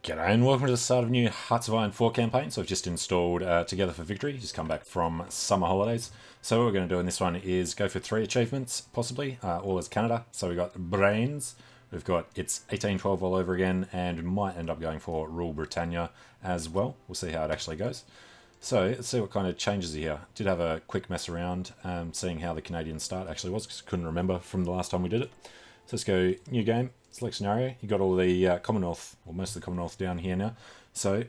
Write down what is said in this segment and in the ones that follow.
G'day and welcome to the start of a new Hearts of Iron 4 campaign. So I've just installed Together for Victory, just come back from summer holidays. So what we're going to do in this one is go for 3 achievements, possibly, all as Canada. So we've got Braaaaains, we've got It's 1812 all over again, and we might end up going for Rule Britannia as well. We'll see how it actually goes. So let's see what kind of changes are here. Did have a quick mess around, seeing how the Canadian start actually was, because I couldn't remember from the last time we did it. So let's go new game. Select scenario. You got all the Commonwealth, or most of the Commonwealth down here now. So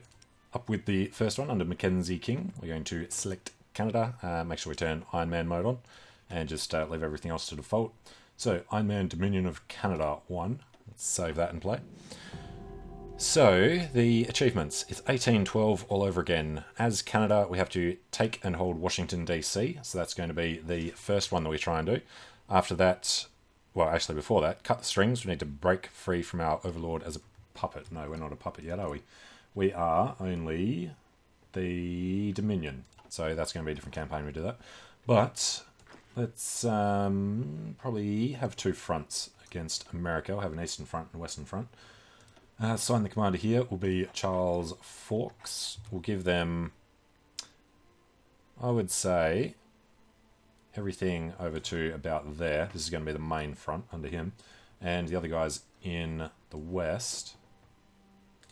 up with the first one under Mackenzie King, we're going to select Canada, make sure we turn Iron Man mode on, and just leave everything else to default. So Iron Man Dominion of Canada 1. Let's save that and play. So the achievements, it's 1812 all over again. As Canada, we have to take and hold Washington D.C. So that's going to be the first one that we try and do. After that, well, actually before that, cut the strings. We need to break free from our overlord as a puppet. No, we're not a puppet yet, are we? We are only the Dominion. So that's going to be a different campaign when we do that. But let's probably have 2 fronts against America. We'll have an eastern front and a western front. Sign the commander here will be Charles Fawkes. We'll give them, I would say, everything over to about there. This is going to be the main front under him. And the other guys in the west,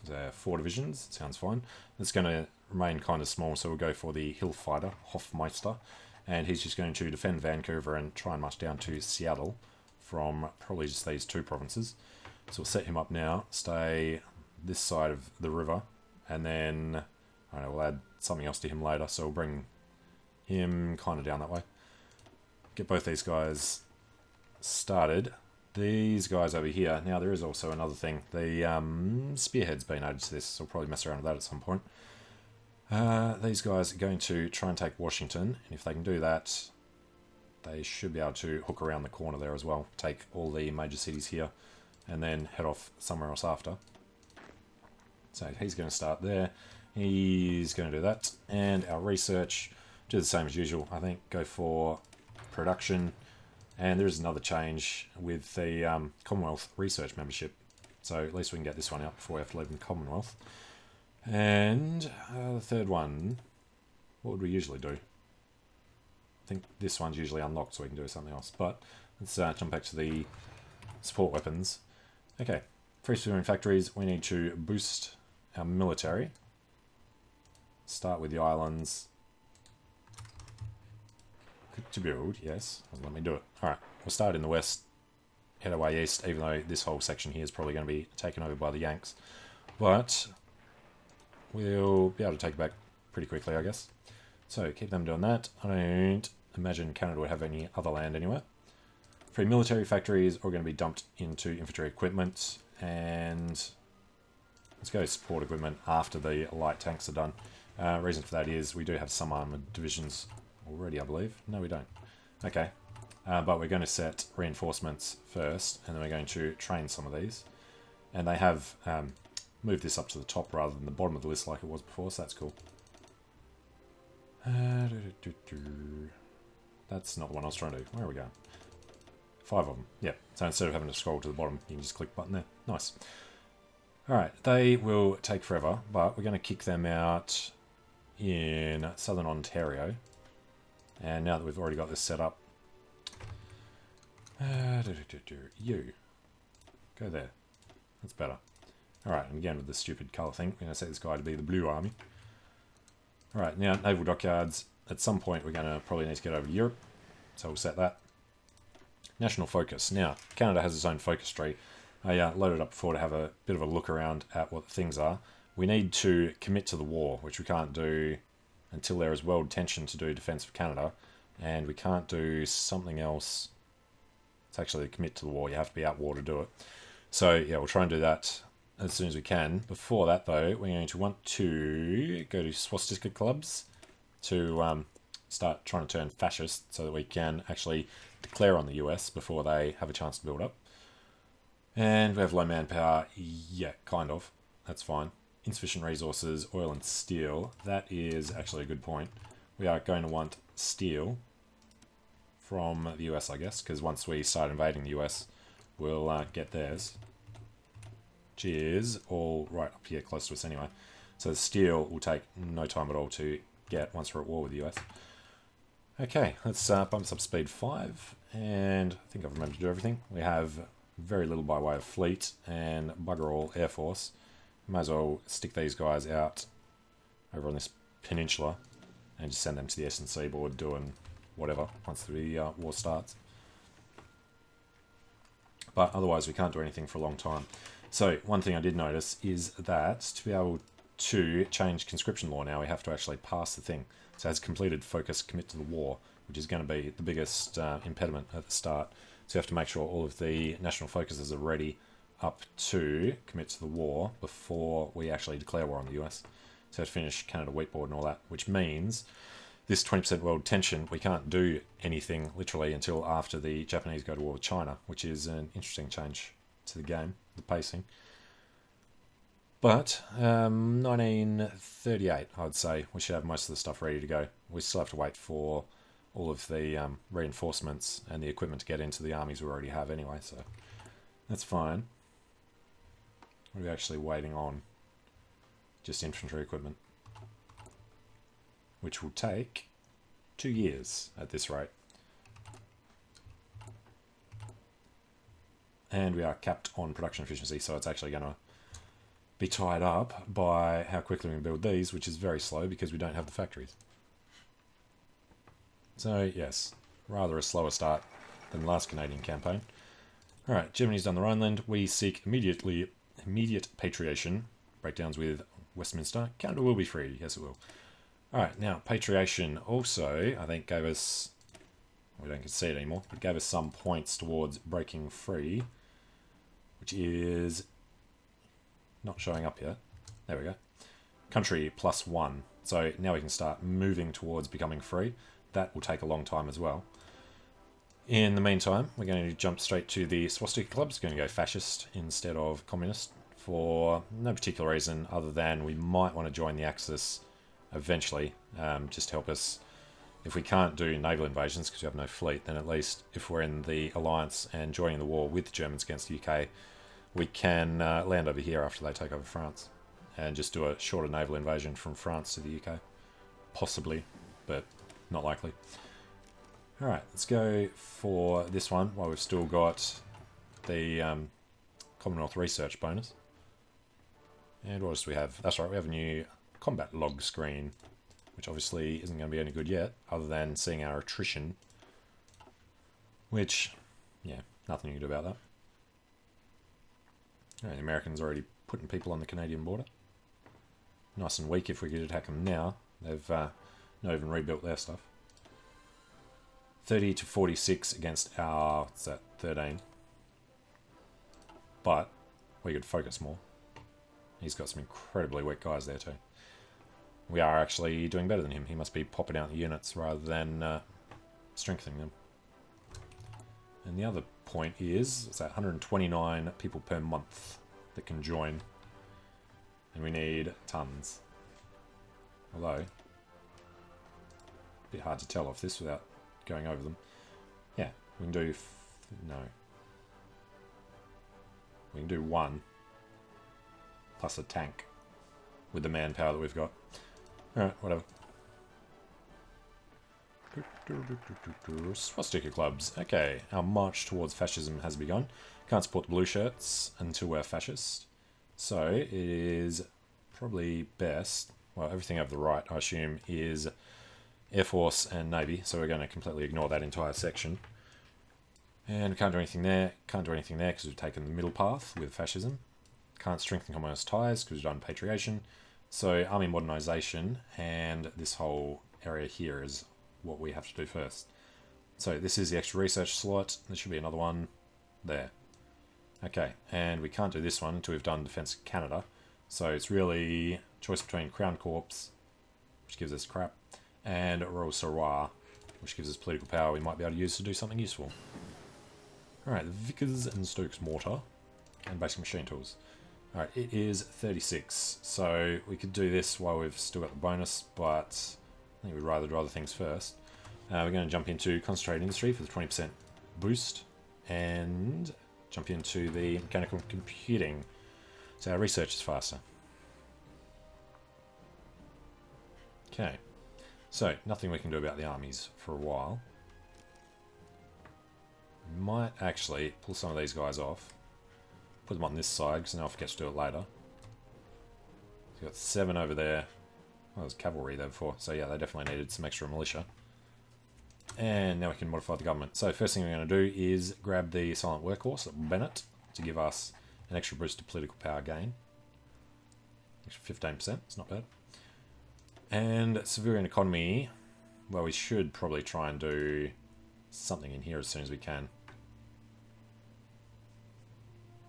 there are 4 divisions, sounds fine. It's going to remain kind of small, so we'll go for the Hill Fighter, Hofmeister. And he's just going to defend Vancouver and try and march down to Seattle from probably just these 2 provinces. So we'll set him up now, stay this side of the river, and then, I don't know, we'll add something else to him later, so we'll bring him kind of down that way. Get both these guys started. These guys over here. Now there is also another thing. The spearhead's been added to this, so we'll probably mess around with that at some point. These guys are going to try and take Washington, and if they can do that, they should be able to hook around the corner there as well. Take all the major cities here, and then head off somewhere else after. So he's going to start there. He's going to do that. And our research, do the same as usual, I think. Go for production, and there is another change with the Commonwealth research membership, so at least we can get this one out before we have to leave the Commonwealth. And the third one, what would we usually do? I think this one's usually unlocked, so we can do something else, but let's jump back to the support weapons. Okay, free swimming factories. We need to boost our military. Start with the islands. To build, yes. Let me do it. Alright, we'll start in the west, head away east, even though this whole section here is probably going to be taken over by the Yanks. But we'll be able to take it back pretty quickly, I guess. So keep them doing that. I don't imagine Canada would have any other land anywhere. Free military factories are going to be dumped into infantry equipment, and let's go support equipment after the light tanks are done. Reason for that is we do have some armoured divisions already, I believe. No, we don't. Okay. But we're going to set reinforcements first, and then we're going to train some of these. And they have moved this up to the top rather than the bottom of the list like it was before, so that's cool. That's not the one I was trying to do. Where are we going? 5 of them. Yeah. So instead of having to scroll to the bottom, you can just click button there. Nice. Alright, they will take forever, but we're going to kick them out in southern Ontario. And now that we've already got this set up, you go there. That's better. Alright, and again with the stupid colour thing, we're going to set this guy to be the Blue Army. Alright, now naval dockyards. At some point we're going to probably need to get over to Europe, so we'll set that. National focus. Now, Canada has its own focus tree. I loaded up before to have a bit of a look around at what the things are. We need to commit to the war, which we can't do until there is world tension to do defence of Canada, and we can't do something else. It's actually commit to the war. You have to be at war to do it. So yeah, we'll try and do that as soon as we can. Before that though, we're going to want to go to swastika clubs to start trying to turn fascist so that we can actually declare on the US before they have a chance to build up. And we have low manpower. Yeah, kind of. That's fine. Insufficient resources, oil and steel. That is actually a good point. We are going to want steel from the US, I guess, because once we start invading the US, we'll get theirs. which is all right up here close to us anyway. So the steel will take no time at all to get once we're at war with the US. Okay, let's bump us up speed 5, and I think I've remembered to do everything. We have very little by way of fleet, and bugger all Air Force. Might as well stick these guys out over on this peninsula, and just send them to the eastern seaboard doing whatever once the war starts. But otherwise we can't do anything for a long time. So one thing I did notice is that to be able to change conscription law now, we have to actually pass the thing. So it has completed focus commit to the war, which is going to be the biggest impediment at the start. So you have to make sure all of the national focuses are ready up to commit to the war before we actually declare war on the US. So to finish Canada Wheat Board and all that, which means this 20% world tension, we can't do anything literally until after the Japanese go to war with China, which is an interesting change to the game, the pacing. But 1938, I'd say, we should have most of the stuff ready to go. We still have to wait for all of the reinforcements and the equipment to get into the armies we already have anyway, so that's fine. What are we actually waiting on? Just infantry equipment, which will take 2 years at this rate. And we are capped on production efficiency, so it's actually going to be tied up by how quickly we can build these, which is very slow because we don't have the factories. So yes, rather a slower start than the last Canadian campaign. Alright, Germany's done the Rhineland. We seek immediate patriation. Breakdowns with Westminster. Canada will be free, yes it will. Alright, now patriation also, I think, gave us, we don't see it anymore, it gave us some points towards breaking free, which is not showing up yet. There we go. Country +1. So now we can start moving towards becoming free. That will take a long time as well. In the meantime, we're going to jump straight to the swastika clubs. Going to go fascist instead of communist for no particular reason other than we might want to join the Axis eventually. Just help us. If we can't do naval invasions because we have no fleet, then at least if we're in the alliance and joining the war with the Germans against the UK, we can land over here after they take over France and just do a shorter naval invasion from France to the UK. Possibly, but not likely. Alright, let's go for this one while we've still got the Commonwealth research bonus. And what else do we have? That's right, we have a new combat log screen, which obviously isn't going to be any good yet, other than seeing our attrition. Which, yeah, nothing you can do about that. Alright, the Americans are already putting people on the Canadian border. Nice and weak if we could attack them now. They've not even rebuilt their stuff. 30 to 46 against our, what's that, 13. But we could focus more. He's got some incredibly weak guys there too. We are actually doing better than him. He must be popping out the units rather than strengthening them. And the other point is, it's 129 people per month that can join. And we need tons. Although, a bit hard to tell off this without going over them. Yeah, we can do... no. We can do 1. Plus a tank. With the manpower that we've got. Alright, whatever. Swastika clubs. Okay, our march towards fascism has begun. Can't support the blue shirts until we're fascist. So, it is probably best... well, everything over the right, I assume, is Air Force and Navy, so we're going to completely ignore that entire section. And we can't do anything there. Can't do anything there because we've taken the middle path with fascism. Can't strengthen communist ties because we've done patriation. So, army modernisation and this whole area here is what we have to do first. So, this is the extra research slot. There should be another one there. Okay, and we can't do this one until we've done Defence Canada. So, it's really choice between Crown Corps, which gives us crap, and Royal Sorrois, which gives us political power we might be able to use to do something useful. Alright, Vickers and Stokes mortar, and basic machine tools. Alright, it is 36, so we could do this while we've still got the bonus, but I think we'd rather do other things first. We're going to jump into concentrated industry for the 20% boost, and jump into the mechanical computing So our research is faster. Okay. So, nothing we can do about the armies for a while. We might actually pull some of these guys off. Put them on this side, because then I'll forget to do it later. So we've got 7 over there. Well, there's cavalry there before, so yeah, they definitely needed some extra militia. And now we can modify the government. So first thing we're going to do is grab the silent workhorse at Bennett to give us an extra boost to political power gain. Extra 15%, it's not bad. And civilian economy, well, we should probably try and do something in here as soon as we can.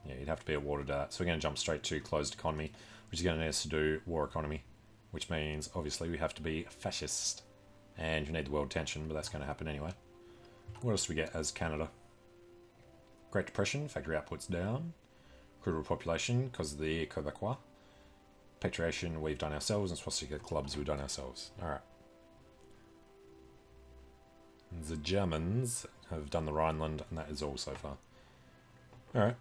Yeah, you'd have to be awarded that. So we're going to jump straight to closed economy, which is going to need us to do war economy, which means obviously we have to be fascist. And you need the world attention, but that's going to happen anyway. What else do we get as Canada? Great Depression, factory output's down. Crude population, because of the Quebecois. Patriation, we've done ourselves, and swastika clubs, we've done ourselves. Alright. The Germans have done the Rhineland, and that is all so far. Alright.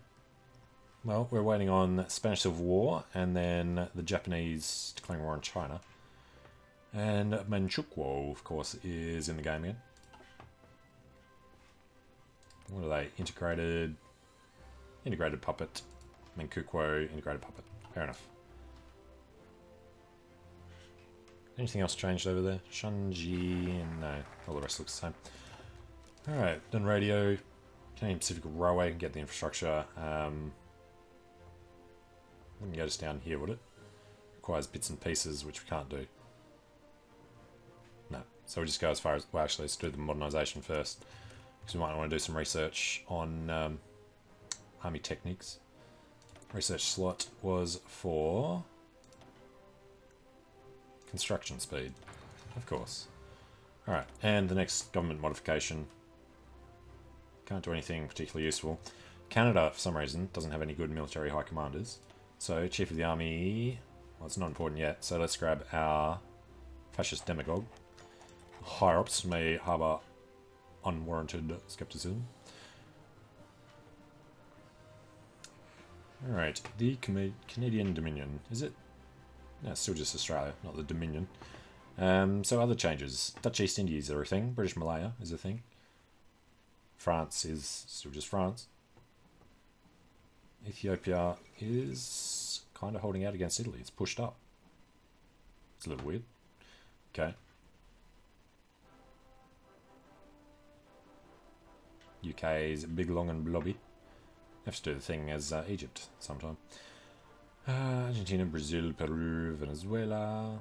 Well, we're waiting on Spanish Civil War, and then the Japanese declaring war on China. And Manchukuo, of course, is in the game again. What are they? Integrated puppet. Manchukuo, integrated puppet. Fair enough. Anything else changed over there? Shanji, no. All the rest looks the same. Alright, then radio. Canadian Pacific Railway can get the infrastructure. Wouldn't get us down here, would it? Requires bits and pieces, which we can't do. No. So we just go as far as... Well, actually, let's do the modernisation first. Because we might want to do some research on army techniques. Research slot was for... construction speed. Of course. Alright, and the next government modification. Can't do anything particularly useful. Canada, for some reason, doesn't have any good military high commanders. So, Chief of the Army... Well, it's not important yet, so let's grab our fascist demagogue. Higher-ups may harbour unwarranted skepticism. Alright, the Canadian Dominion. Is it? No, it's still just Australia, not the Dominion. So other changes. Dutch East Indies are a thing. British Malaya is a thing. France is still just France. Ethiopia is kind of holding out against Italy. It's pushed up. It's a little weird. Okay. UK's big, long and blobby. Have to do the thing as Egypt sometime. Argentina, Brazil, Peru, Venezuela.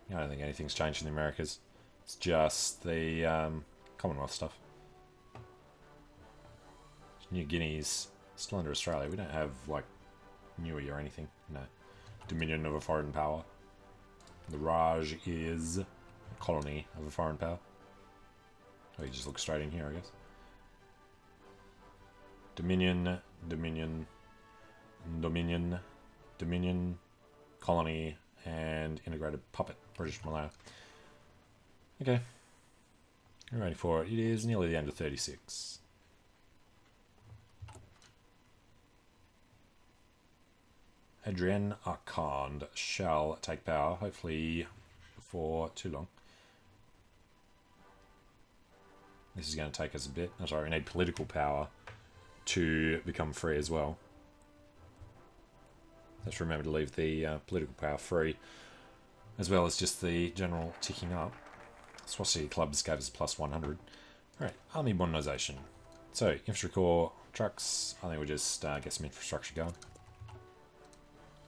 I don't think anything's changed in the Americas. It's just the Commonwealth stuff. New Guinea's still under Australia. We don't have, like, Niue or anything. No. Dominion of a foreign power. The Raj is a colony of a foreign power. Oh, you just look straight in here, I guess. Dominion, Dominion, Dominion, Dominion, colony, and integrated puppet, British Malaya. Okay. We're ready for it. It is nearly the end of 36. Adrienne Arcand shall take power, hopefully before too long. This is going to take us a bit. I'm sorry, we need political power to become free as well. Let's remember to leave the political power free, as well as just the general ticking up. Swastika clubs gave us plus 100. Alright, army modernisation. So, infantry corps, trucks, I think we'll just get some infrastructure going.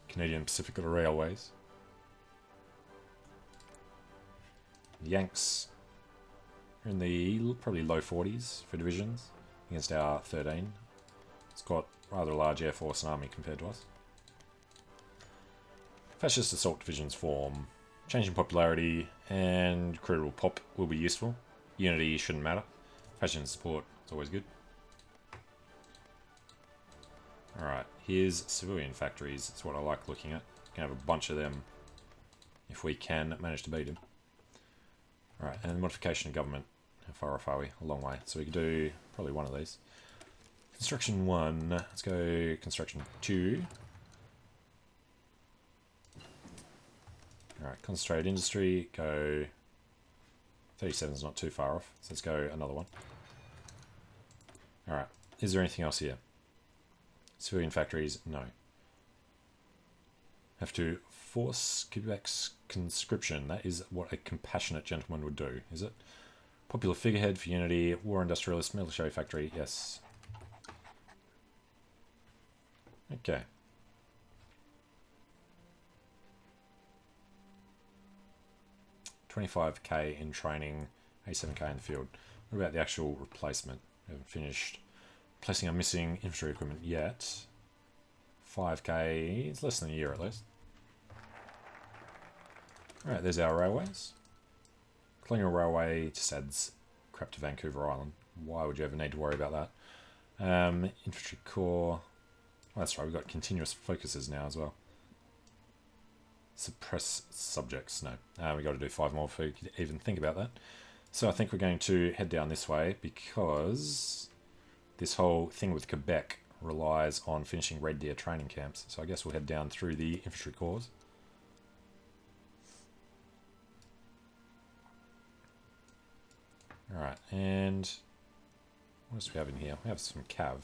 Canadian Pacific Railways. Yanks are in the probably low 40s for divisions against our 13. It's got rather a large air force and army compared to us. Fascist assault divisions form. Change in popularity and critical pop will be useful. Unity shouldn't matter. Fashion support is always good. Alright, here's civilian factories. That's what I like looking at. Can have a bunch of them if we can manage to beat them. Alright, and modification of government. How far off are we? A long way. So we could do probably one of these. Construction 1. Let's go construction 2. Alright, concentrated industry, go... 37 is not too far off, so let's go another one. Alright, is there anything else here? Civilian factories, no. Have to force Quebec's conscription. That is what a compassionate gentleman would do, is it? Popular figurehead for unity, war industrialist, military factory, yes. Okay. $25k in training, $87k in the field. What about the actual replacement? We haven't finished replacing our missing infantry equipment yet. 5k, it's less than a year at least. Alright, there's our railways. Colonial Railway just adds crap to Vancouver Island. Why would you ever need to worry about that? Infantry Corps. Oh, that's right, we've got continuous focuses now as well. Suppress subjects. No. We've got to do 5 more before you could even think about that. So I think we're going to head down this way because this whole thing with Quebec relies on finishing Red Deer training camps. So I guess we'll head down through the infantry corps. Alright, and what else do we have in here? We have some cav.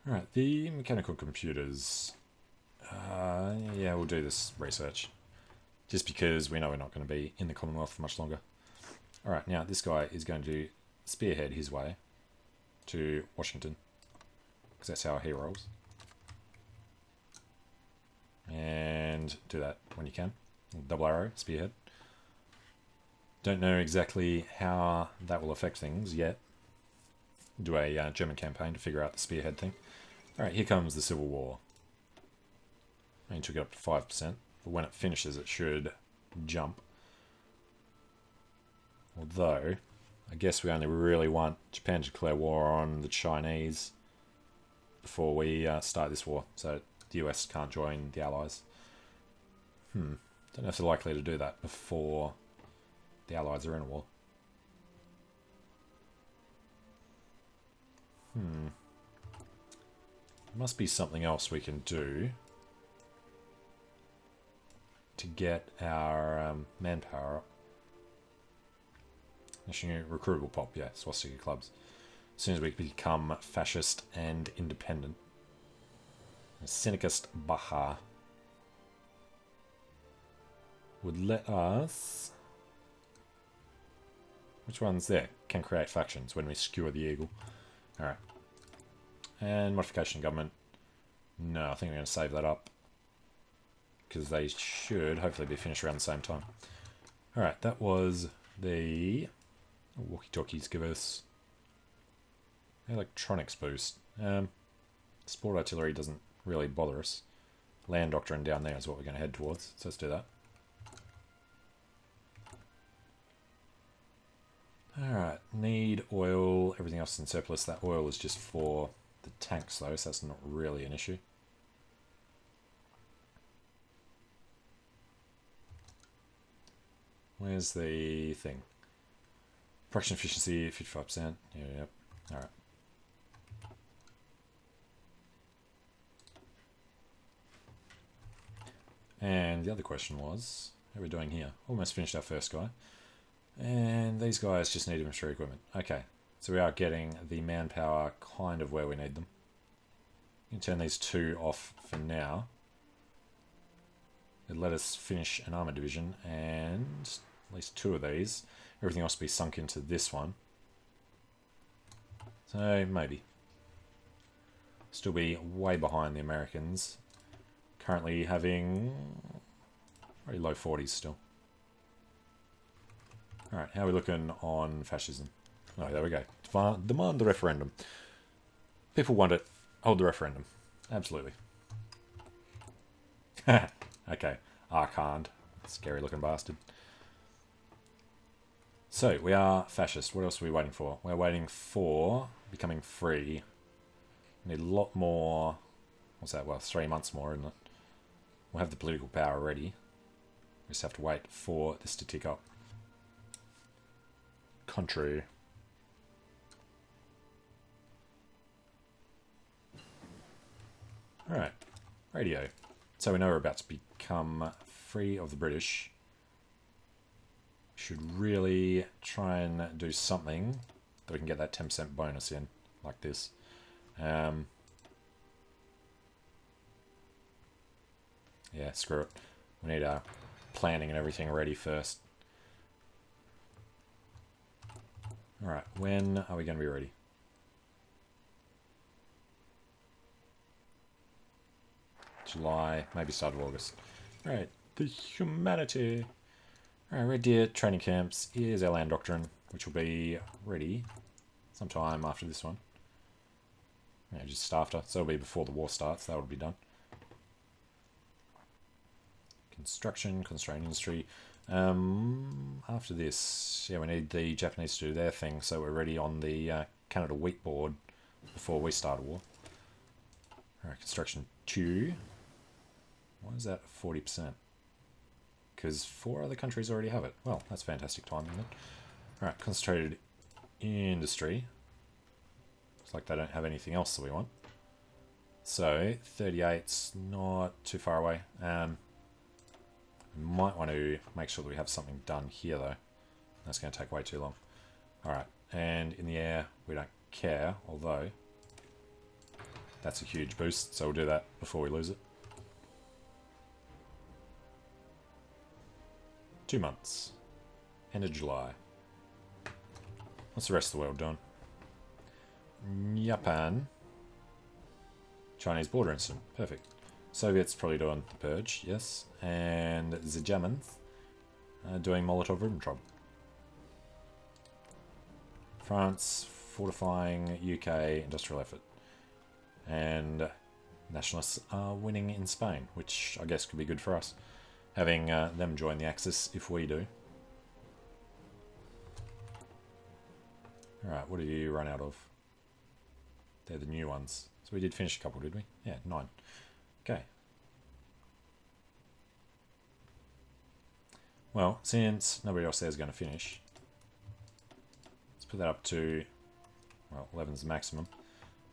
Alright, the mechanical computers. Yeah, we'll do this research. Just because we know we're not going to be in the Commonwealth for much longer. Alright, now this guy is going to spearhead his way to Washington. Because that's how he rolls. And do that when you can. Double arrow, spearhead. Don't know exactly how that will affect things yet. Do a German campaign to figure out the spearhead thing. Alright, here comes the Civil War. I took it up to 5%, but when it finishes it should jump. Although, I guess we only really want Japan to declare war on the Chinese before we start this war, so the US can't join the Allies. Don't know if they're likely to do that before the Allies are in a war. There must be something else we can do to get our manpower up. National recruitable pop, yeah, swastika clubs. As soon as we become fascist and independent. Syndicist Baja would let us... Which one's there? Can create factions when we skewer the eagle. Alright. And modification of government. No, I think we're going to save that up. Because they should hopefully be finished around the same time. Alright, that was the... Walkie-talkies give us... Electronics boost. Sport artillery doesn't really bother us. Land doctrine down there is what we're going to head towards. So let's do that. Alright, need oil, everything else in surplus. That oil is just for the tanks though, so that's not really an issue. Where's the thing? Production efficiency, 55%. Yep. Alright. And the other question was, how are we doing here? Almost finished our first guy. And these guys just need infantry equipment. Okay, so we are getting the manpower kind of where we need them. You can turn these 2 off for now. It let us finish an armor division and at least 2 of these. Everything else will be sunk into this one. So maybe. Still be way behind the Americans. Currently having very low 40s still. Alright, how are we looking on fascism? Oh, there we go. Demand the referendum. People want it. Hold the referendum. Absolutely. Okay. Archand. Scary looking bastard. So, we are fascist. What else are we waiting for? We're waiting for becoming free. We need a lot more... What's that? Well, 3 months more, isn't it? We'll have the political power already. We just have to wait for this to tick up. Country. Alright. Radio. So we know we're about to become free of the British. Should really try and do something that we can get that 10% bonus in, like this. Yeah, screw it. We need our planning and everything ready first. Alright, when are we going to be ready? July, maybe start of August. Alright, the humanity. Alright, Red Deer training camps. Here's our land doctrine, which will be ready sometime after this one. Yeah, just after. So it'll be before the war starts. That will be done. Construction, constrained industry. After this, yeah, we need the Japanese to do their thing, so we're ready on the Canada wheat board before we start a war. Alright, construction 2. Why is that 40%? Because 4 other countries already have it. Well, that's fantastic timing then. Alright, concentrated industry. Looks like they don't have anything else that we want. So, 38's not too far away. We might want to make sure that we have something done here though. That's going to take way too long. Alright, and in the air, we don't care, although that's a huge boost, so we'll do that before we lose it. 2 months. End of July. What's the rest of the world doing? Japan. Chinese border incident. Perfect. Soviets probably doing the purge, yes. And the Germans doing Molotov-Ribbentrop. France fortifying UK industrial effort. And nationalists are winning in Spain, which I guess could be good for us. Having them join the Axis if we do. Alright, what did you run out of? They're the new ones. So we did finish a couple, did we? Yeah, 9. Okay. Well, since nobody else there is going to finish, let's put that up to, well, 11's the maximum.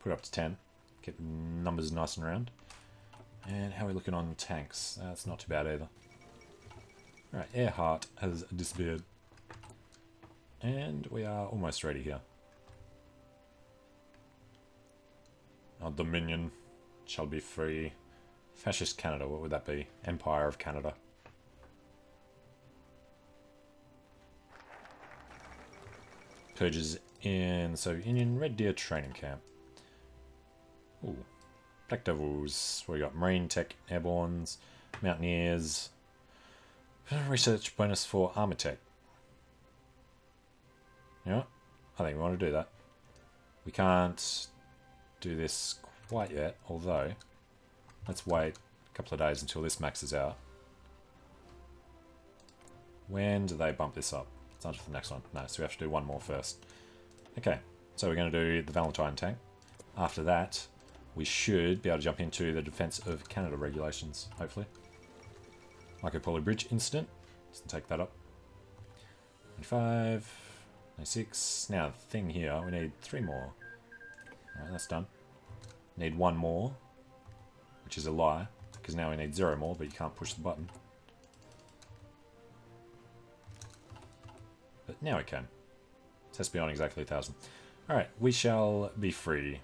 Put it up to 10. Keep the numbers nice and round. And how are we looking on tanks? That's not too bad either. Alright, Earhart has disappeared. And we are almost ready here. Our Dominion shall be free. Fascist Canada, what would that be? Empire of Canada. Purges in the Soviet Union. Red Deer training camp. Ooh. Black Devils. We got Marine Tech Airbornes. Mountaineers. Research bonus for Armor Tech. You know what? I think we want to do that. We can't do this quite yet, although let's wait a couple of days until this maxes out. When do they bump this up? It's on to the next one. No, so we have to do one more first. Okay, so we're going to do the Valentine tank. After that, we should be able to jump into the Defence of Canada regulations, hopefully. Marco Polo Bridge incident. Let's take that up. 95, 96. Now, the thing here, we need 3 more. Alright, that's done. Need 1 more, which is a lie, because now we need 0 more, but you can't push the button. But now we can. Test beyond exactly 1,000. Alright, we shall be free.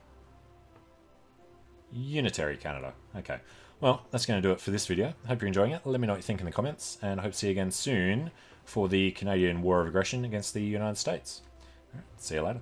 Unitary Canada. Okay. Well, that's going to do it for this video. Hope you're enjoying it. Let me know what you think in the comments, and I hope to see you again soon for the Canadian War of Aggression against the United States. All right, see you later.